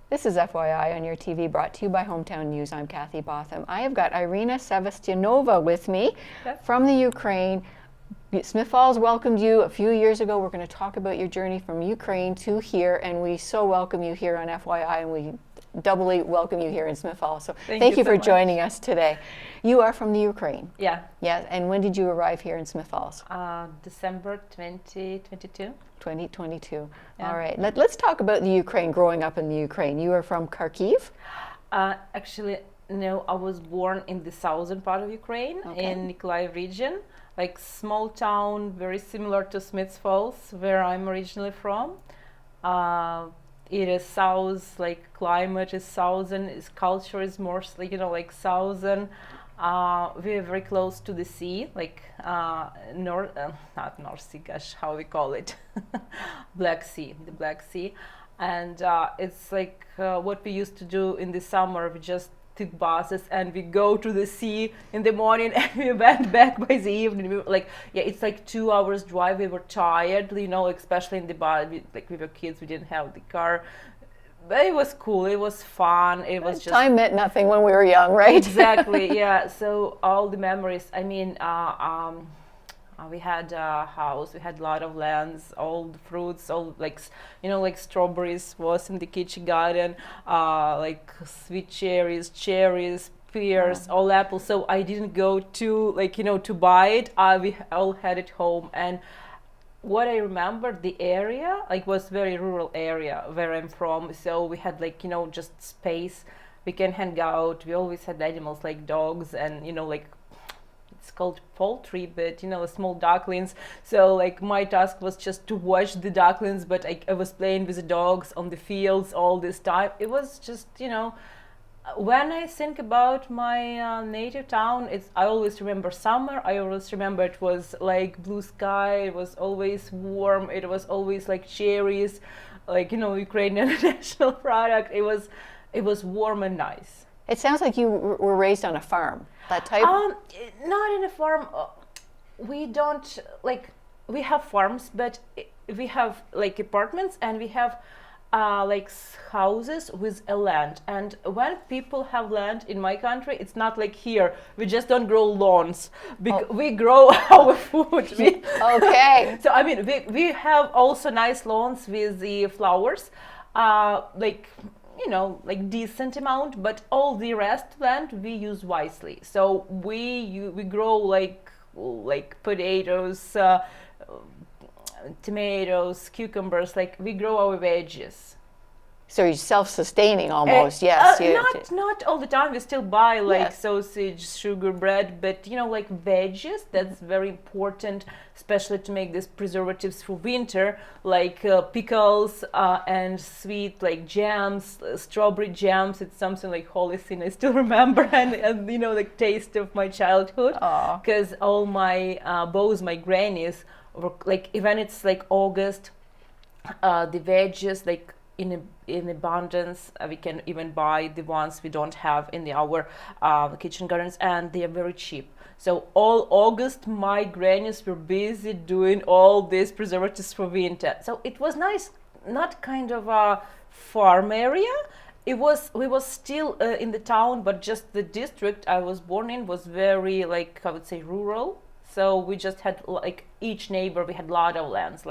This is FYI on your TV, brought to you by Hometown News. I'm Kathy Botham. I have got Iryna Sevastianova with me from the Ukraine. Smith Falls welcomed you a few years ago. We're going to talk about your journey from Ukraine to here, and we so welcome you here on FYI, and we doubly welcome you here in Smith Falls. So thank you for joining us today. You are from the Ukraine. Yeah. Yeah, and when did you arrive here in Smith Falls? December 2022. 2022. Yeah. All right. Let's talk about the Ukraine, growing up in the Ukraine. You are from Kharkiv? Actually, no, I was born in the southern part of Ukraine, in Nikolaev region, like small town, very similar to Smith Falls, where I'm originally from. It is south, like climate is southern, its culture is more, like southern. We are very close to the sea, like not North Sea, gosh, how we call it, Black Sea, the Black Sea. And it's like what we used to do in the summer. We just took buses and we go to the sea in the morning and we went back by the evening. We were like, yeah, it's like 2 hours drive. We were tired, especially in the bus. We were kids, we didn't have the car. But it was cool, it was fun, it was just... Time meant nothing when we were young, right? Exactly, yeah. So all the memories, we had a house, we had a lot of lands, all the fruits, all like strawberries was in the kitchen garden, like sweet cherries, pears, all apples. So I didn't go to, to buy it, we all had it home. And what I remember, the area was very rural area where I'm from. So we had just space. We can hang out. We always had animals like dogs and it's called poultry, but small ducklings. So my task was just to watch the ducklings, but I was playing with the dogs on the fields all this time. It was just when I think about my native town, I always remember summer. I always remember it was like blue sky. It was always warm. It was always like cherries, Ukrainian national product. It was warm and nice. It sounds like you were raised on a farm. That type. Not in a farm. We don't we have farms, but we have apartments and we have houses with a land. And when people have land in my country, it's not like here. We just don't grow lawns. We grow our food. Okay. So we have also nice lawns with the flowers, decent amount, but all the rest land we use wisely. So we grow like potatoes, tomatoes, cucumbers, we grow our veggies. So you're self-sustaining almost, yes. Not all the time. We still buy sausage, sugar, bread, but veggies, that's very important, especially to make these preservatives for winter, pickles and sweet jams, strawberry jams. It's something like holy thing I still remember, and the taste of my childhood, because all my both my grannies were even it's August, the veggies in abundance. We can even buy the ones we don't have in our kitchen gardens, and they are very cheap. So all August my grannies were busy doing all these preservatives for winter. So it was nice, not kind of a farm area. We was still in the town, but just the district I was born in was very I would say rural. So we just had each neighbor, we had a lot of lands,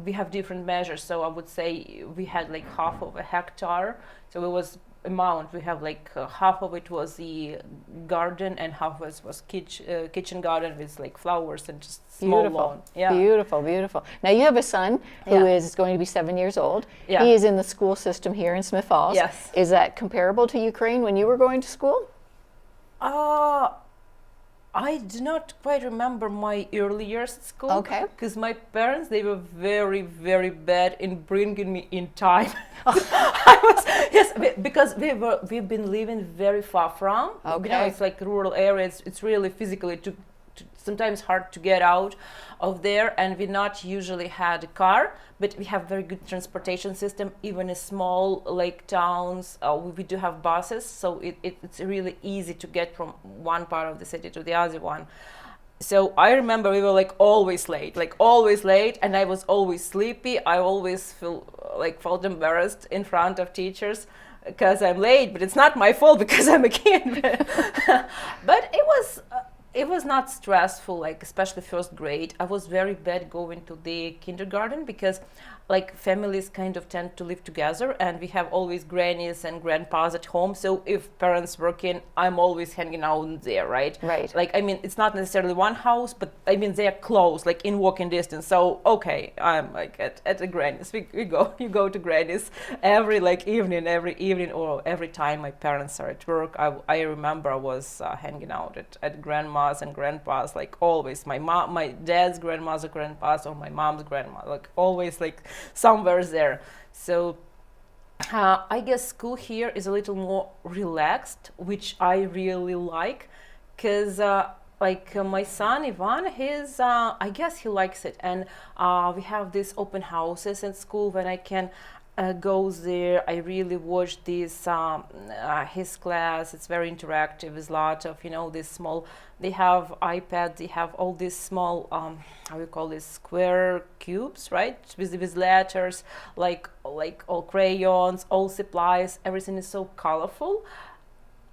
we have different measures. So I would say we had half of a hectare. So it was amount. We have half of it was the garden and half was kitchen garden with flowers and just small lawn. Yeah. Beautiful. Now you have a son who is going to be 7 years old. Yeah. He is in the school system here in Smith Falls. Yes. Is that comparable to Ukraine when you were going to school? I do not quite remember my early years at school. Okay. Because my parents, they were very, very bad in bringing me in time. Because we've been living very far from. Okay. It's rural areas. It's really physically sometimes hard to get out of there, and we not usually had a car, but we have very good transportation system. Even in small towns, we do have buses, so it's really easy to get from one part of the city to the other one. So I remember we were like always late, and I was always sleepy. I always felt embarrassed in front of teachers because I'm late, but it's not my fault because I'm a kid. But it was not stressful, like especially first grade. I was very bad going to the kindergarten because like families kind of tend to live together, and we have always grannies and grandpas at home. So if parents working, I'm always hanging out there, right? Right. Like, I mean, it's not necessarily one house, but I mean, they're close, like in walking distance. So, okay, I'm like at the grannies. You go to grannies every evening or every time my parents are at work. I remember I was hanging out at grandma's and grandpa's, like always. My dad's grandma's or grandpa's, or my mom's grandma, like always like somewhere there. So I guess school here is a little more relaxed, which I really like, because my son Ivan, I guess he likes it, and we have these open houses in school when I can go there. I really watch this his class. It's very interactive. There's a lot of these small. They have iPads. They have all these small how we call this, square cubes, right? With letters, like all crayons, all supplies. Everything is so colorful.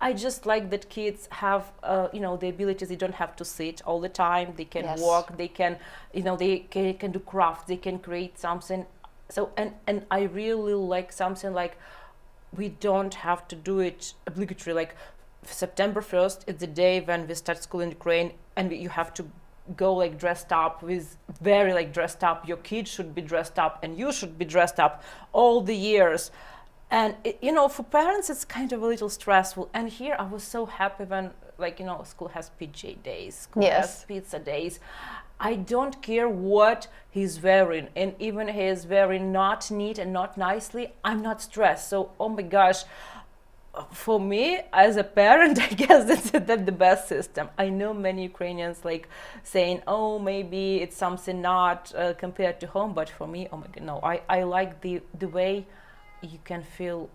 I just like that kids have, the abilities. They don't have to sit all the time. They can Yes. walk. They can, they can do crafts. They can create something. So and I really like something like we don't have to do it obligatory. Like September 1st is the day when we start school in Ukraine, and you have to go like dressed up with very like dressed up. Your kids should be dressed up, and you should be dressed up all the years. And for parents, it's kind of a little stressful. And here, I was so happy when, school has PJ days, school Yes. has pizza days. I don't care what he's wearing, and even he is wearing not neat and not nicely, I'm not stressed. So, oh my gosh, for me as a parent, I guess that's the best system. I know many Ukrainians like saying, oh, maybe it's something not compared to home, but for me, oh my God, no, I like the way you can feel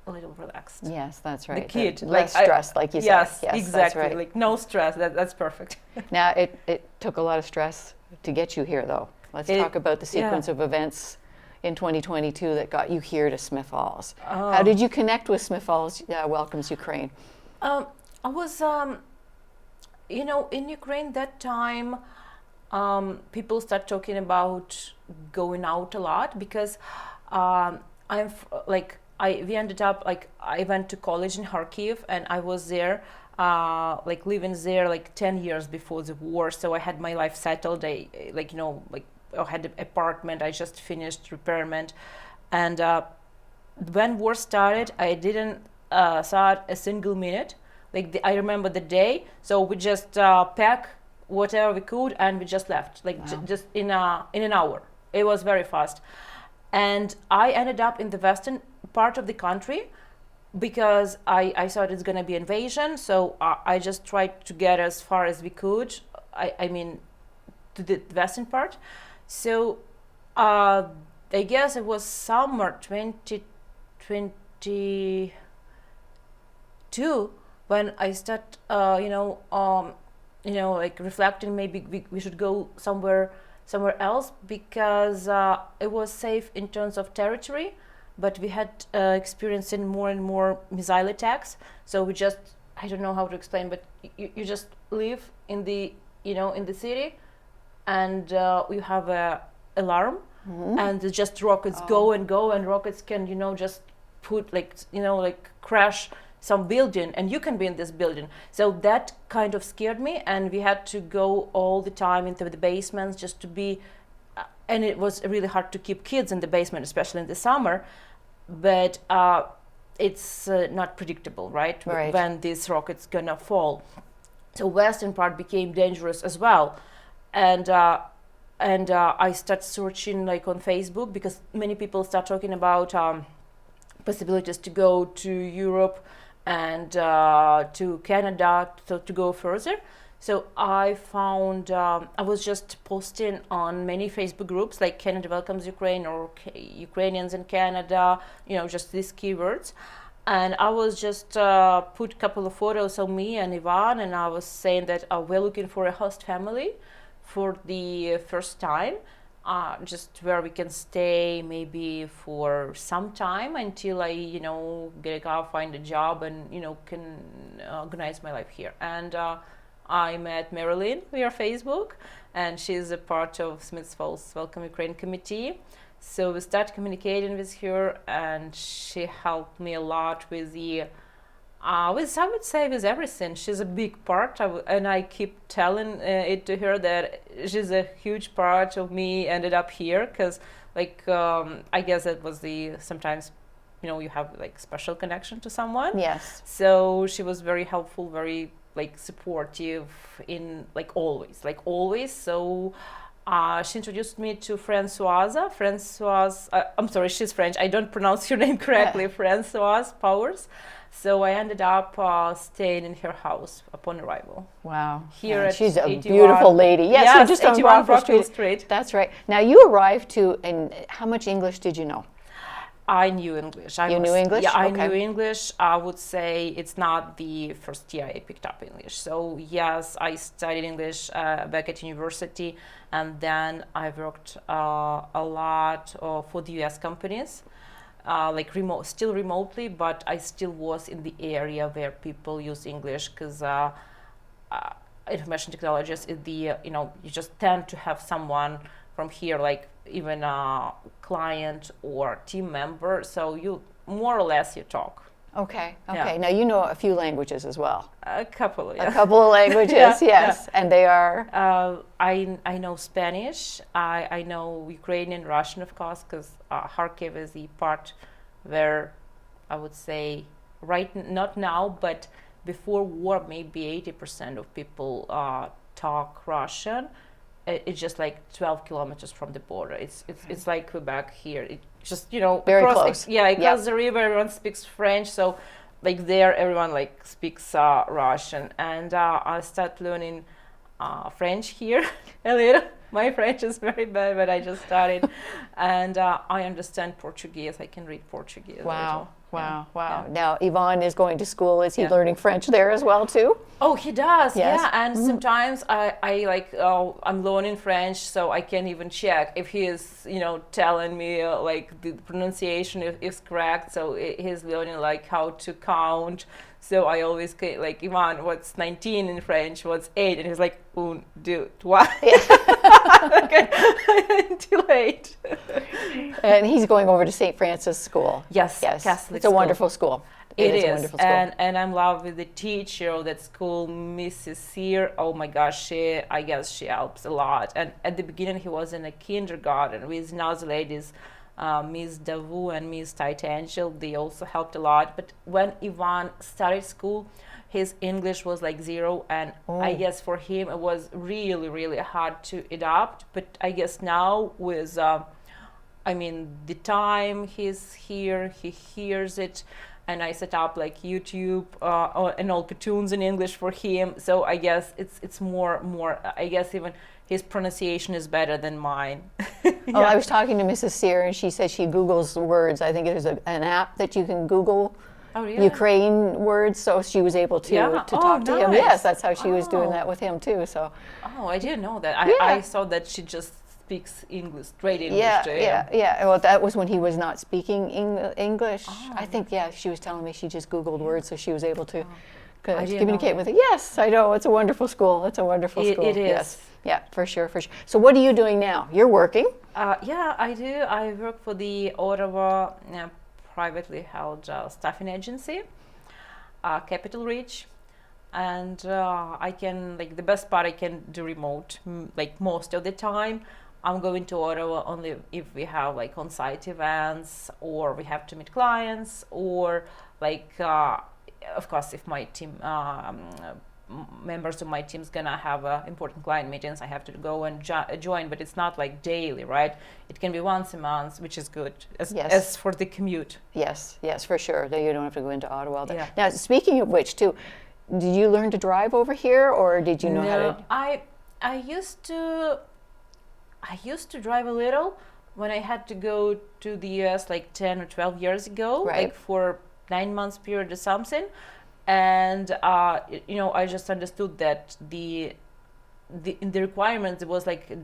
a little relaxed. Yes, that's right. The kid, less stress, like you yes, said. Yes, exactly. that's right. Like no stress. That's perfect. Now, it took a lot of stress to get you here, though. Let's talk about the sequence of events in 2022 that got you here to Smith Falls. How did you connect with Smith Falls Welcomes Ukraine? I was, in Ukraine that time, people start talking about going out a lot because we ended up I went to college in Kharkiv, and I was there living there 10 years before the war. So I had my life settled. I had an apartment. I just finished repairment, and when war started, I didn't start a single minute. I remember the day. So we just packed whatever we could, and we just left. Wow. Just in an hour. It was very fast. And I ended up in the western part of the country because I thought it's going to be invasion. So I just tried to get as far as we could. I mean, to the western part. So I guess it was summer 2022 when I start, reflecting. Maybe we should go somewhere else because it was safe in terms of territory, but we had experiencing more and more missile attacks. So we just, I don't know how to explain, but you just live in the in the city, and you have a alarm, and it's just rockets go and go, and rockets can just put crash some building, and you can be in this building. So that kind of scared me, and we had to go all the time into the basements just to be, and it was really hard to keep kids in the basement, especially in the summer. But it's not predictable, right? When these rockets gonna fall. So western part became dangerous as well, and I started searching on Facebook because many people start talking about possibilities to go to Europe and to Canada to go further. So I found, I was just posting on many Facebook groups like Canada Welcomes Ukraine or Ukrainians in Canada, just these keywords. And I was just put a couple of photos of me and Ivan, and I was saying that we're looking for a host family for the first time, just where we can stay maybe for some time until I, get a car, find a job, and can organize my life here. And I met Marilyn via Facebook, and she's a part of Smiths Falls Welcome Ukraine Committee. So we started communicating with her, and she helped me a lot with the, I would say, with everything. She's a big part, and I keep telling it to her that she's a huge part of me ended up here, because, I guess that was sometimes, you have like special connection to someone. Yes. So she was very helpful, very supportive in always. So. She introduced me to Françoise. I'm sorry, she's French. I don't pronounce her name correctly. Françoise Powers. So I ended up staying in her house upon arrival. Wow. Here at she's a 81, beautiful lady. Yes, so just on 81 Brockville Street. That's right. Now you arrived and how much English did you know? I knew English. You knew English? Yeah, I Okay. knew English. I would say it's not the first year I picked up English. So yes, I studied English back at university, and then I worked a lot for the U.S. companies, still remotely, but I still was in the area where people use English, because information technologies is you just tend to have someone from here, even a client or team member, so you more or less you talk. Okay. Yeah. Now you know a few languages as well. A couple, A couple of languages, Yeah, yes. And they are? I know Spanish, I know Ukrainian, Russian, of course, because Kharkiv is the part where I would say not now, but before war, maybe 80% of people talk Russian. It's just 12 kilometers from the border. It's like Quebec here. It just Very close. Across the river, everyone speaks French. So there, everyone speaks Russian. And I started learning French here a little. My French is very bad, but I just started, and I understand Portuguese. I can read Portuguese. Wow. Yeah. Now, Ivan is going to school. Is he learning French there as well, too? Oh, he does. Yes. Yeah, and sometimes I'm learning French, so I can even check if he is, telling me the pronunciation is correct. So he's learning how to count. So I always Ivan, what's 19 in French? What's 8? And he's like, 1, 2, 3. Okay, too late. And he's going over to St. Francis School. Yes. It's Catholic a school. wonderful school. It is is, a wonderful school. and I'm in love with the teacher of that school, Mrs. Sear. Oh my gosh, I guess she helps a lot. And at the beginning, he was in a kindergarten with another ladies, Miss Davu and Miss Titangel. They also helped a lot. But when Ivan started school, his English was 0, and I guess for him it was really, really hard to adapt. But I guess now with, the time he's here, he hears it. And I set up YouTube and all cartoons in English for him. So I guess it's more. I guess even his pronunciation is better than mine. Oh, I was talking to Mrs. Sear, and she said she Googles words. I think there's an app that you can Google Ukraine words, so she was able to talk to him. Yes, that's how she was doing that with him too. So. Oh, I didn't know that. I saw that she just speaks English, straight English to him. Yeah. Well, that was when he was not speaking English. I think, she was telling me she just Googled words, so she was able to communicate with it. Yes, I know. It's a wonderful school. It's a wonderful school. It is. Yes. Yeah, for sure. So what are you doing now? You're working? Yeah, I do. I work for the Ottawa privately held staffing agency, Capital Reach. And I can, the best part, I can do remote, most of the time. I'm going to Ottawa only if we have on-site events, or we have to meet clients, or of course, if my team members of my team's gonna have important client meetings, I have to go and join. But it's not daily, right? It can be once a month, which is good as for the commute. Yes, for sure. Then you don't have to go into Ottawa. Yeah. Now, speaking of which, too, did you learn to drive over here, or did you know how to? I used to drive a little when I had to go to the US 10 or 12 years ago, right. For 9 months period or something. And I just understood that in the requirements it was like,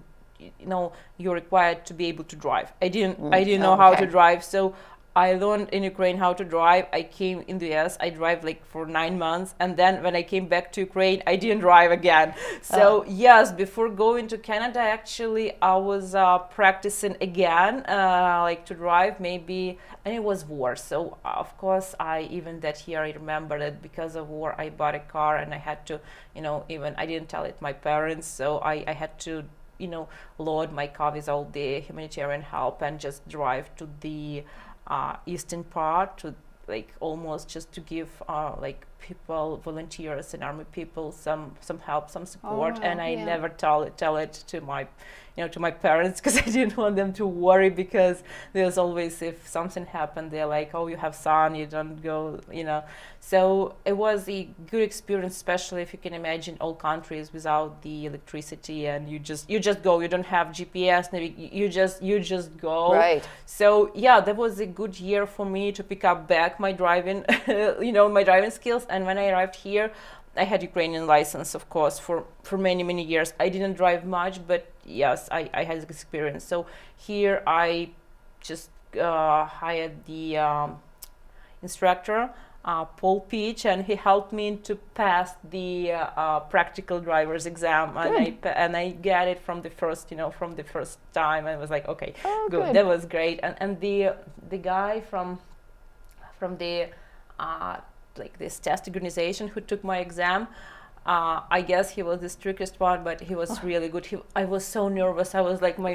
you're required to be able to drive. I didn't know how to drive, so I learned in Ukraine how to drive. I came in the US, I drive like for 9 months, and then when I came back to Ukraine, I didn't drive again. So yes, before going to Canada, actually, I was practicing again, like to drive maybe, and it was war. So of course, even that year, I remember that because of war, I bought a car and I had to, even I didn't tell it my parents, so I had to, load my car with all the humanitarian help and just drive to the eastern part, to like almost just to give like people, volunteers and army people some help, some support. And I never tell it to my to my parents, because I didn't want them to worry, because there's always, if something happened, they're like, oh, you have son, you don't go, So it was a good experience, especially if you can imagine all countries without the electricity, and you just go, you don't have GPS, you just go. Right. So yeah, that was a good year for me to pick up back my driving, my driving skills. And when I arrived here, I had Ukrainian license, of course, for many years. I didn't drive much, but yes, I had experience. So here I just hired the instructor, Paul Peach, and he helped me to pass the practical driver's exam. And I got it from the first, from the first time. I was like, okay, good. That was great. And the guy from the like this test organization who took my exam, I guess he was the strictest one, but he was really good. I was so nervous. I was like, my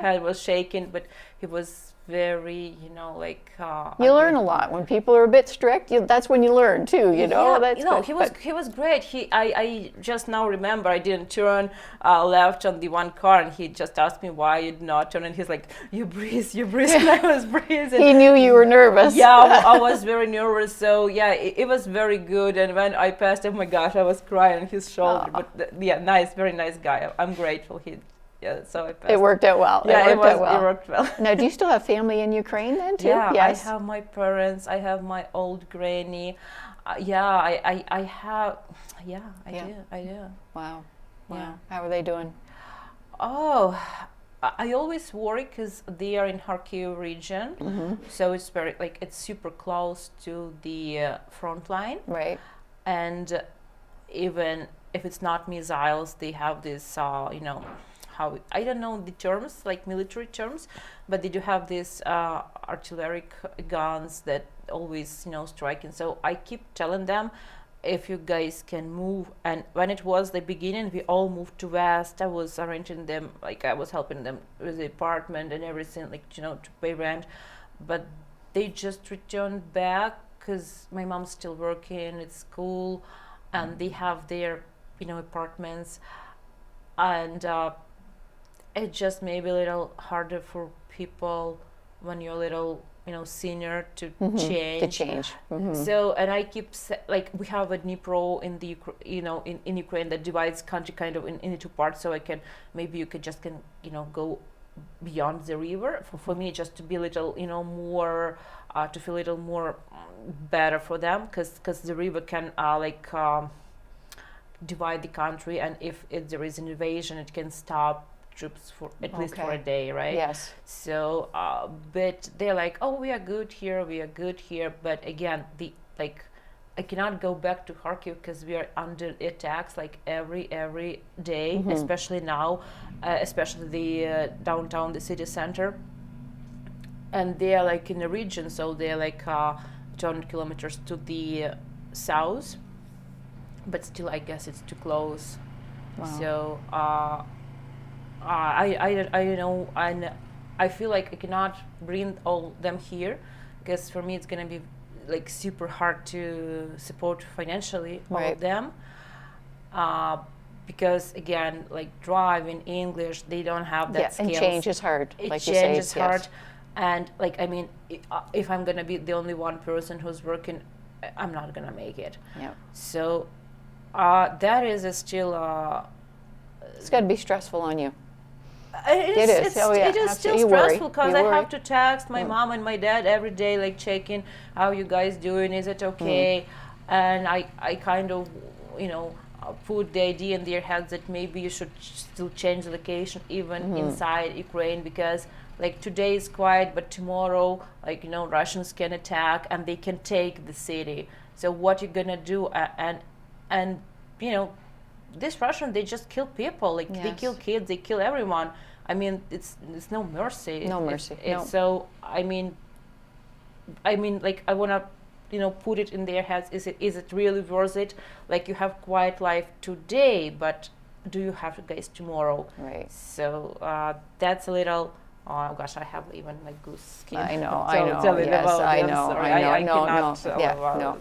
head was shaking, but he was very, like... you learn a lot. When people are a bit strict, that's when you learn too, Yeah, That's he was great. I just now remember I didn't turn left on the one car, and he just asked me why you did not turn, and he's like, you breathe, and I was breathing. He knew you were nervous. Yeah, I was very nervous. So yeah, it was very good. And when I passed, oh my gosh, I was crying on his shoulder. But nice, very nice guy. I'm grateful. So I passed. It worked out well. Yeah, it worked well. Now, do you still have family in Ukraine then too? Yeah, yes. I have my parents. I have my old granny. I have. Yeah, I do. Wow. Yeah. How are they doing? Oh, I always worry because they are in Kharkiv region, so it's it's super close to the front line. Right. And even if it's not missiles, they have this, how, I don't know the terms, like military terms, but they do have these artillery guns that always, strike. And so I keep telling them, if you guys can move. And when it was the beginning, we all moved to West. I was arranging them, I was helping them with the apartment and everything, to pay rent. But they just returned back because my mom's still working at school, and they have their, apartments. And it just may be a little harder for people when you're a little, senior to change. So, and I keep we have a Dnipro in the, in Ukraine that divides country kind of into two parts. So maybe you could just go beyond the river. For me, just to be a little, more, to feel a little more better for them, because the river can divide the country, and if there is an invasion, it can stop troops for at least for a day, right? Yes. So, but they're like, oh, we are good here. But again, I cannot go back to Kharkiv because we are under attacks every day, especially now, especially the downtown, the city center. And they are in the region, so they're 200 kilometers to the south. But still, I guess it's too close. Wow. So I feel like I cannot bring all them here, because for me it's gonna be super hard to support financially all of them. Because again, driving English, they don't have that skills. And change is hard. Change is hard, and if I'm gonna be the only one person who's working, I'm not gonna make it. Yeah. So that is still. It's got to be stressful on you. It is. Oh, yeah, It is still absolutely. You worry. stressful because You I worry. have to text my mom and my dad every day, like checking how you guys doing. Is it okay? And I kind of, put the idea in their heads that maybe you should still change the location even inside Ukraine, because like today is quiet, but tomorrow, like Russians can attack and they can take the city. So what you're gonna do? And this Russian, they just kill people. Like they Yes. kill kids, they kill everyone. I mean, it's no mercy. No mercy. No. So I mean, like I wanna, put it in their heads. Is it really worth it? Like you have quiet life today, but do you have guys tomorrow? Right. So that's a little. Oh gosh, I have even like goose skin. I know. Telling Yes, about I it. I'm know. sorry. I know. I no, cannot. no. Yeah,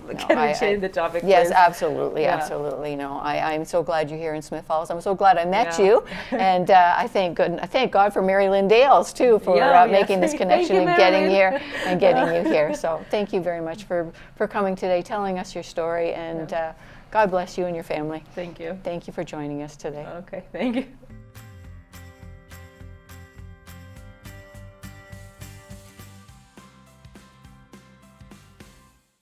no. Can we change the topic? Yes, please? absolutely, Yeah. absolutely. No, I'm so glad you're here in Smith Falls. I'm so glad I met Yeah. you, and I thank God for Mary Lynn Dales too for Yes. making this Thank connection you, and Mary getting Lynn. here and getting you here. So thank you very much for coming today, telling us your story, and God bless you and your family. Thank you. Thank you for joining us today. Okay, thank you.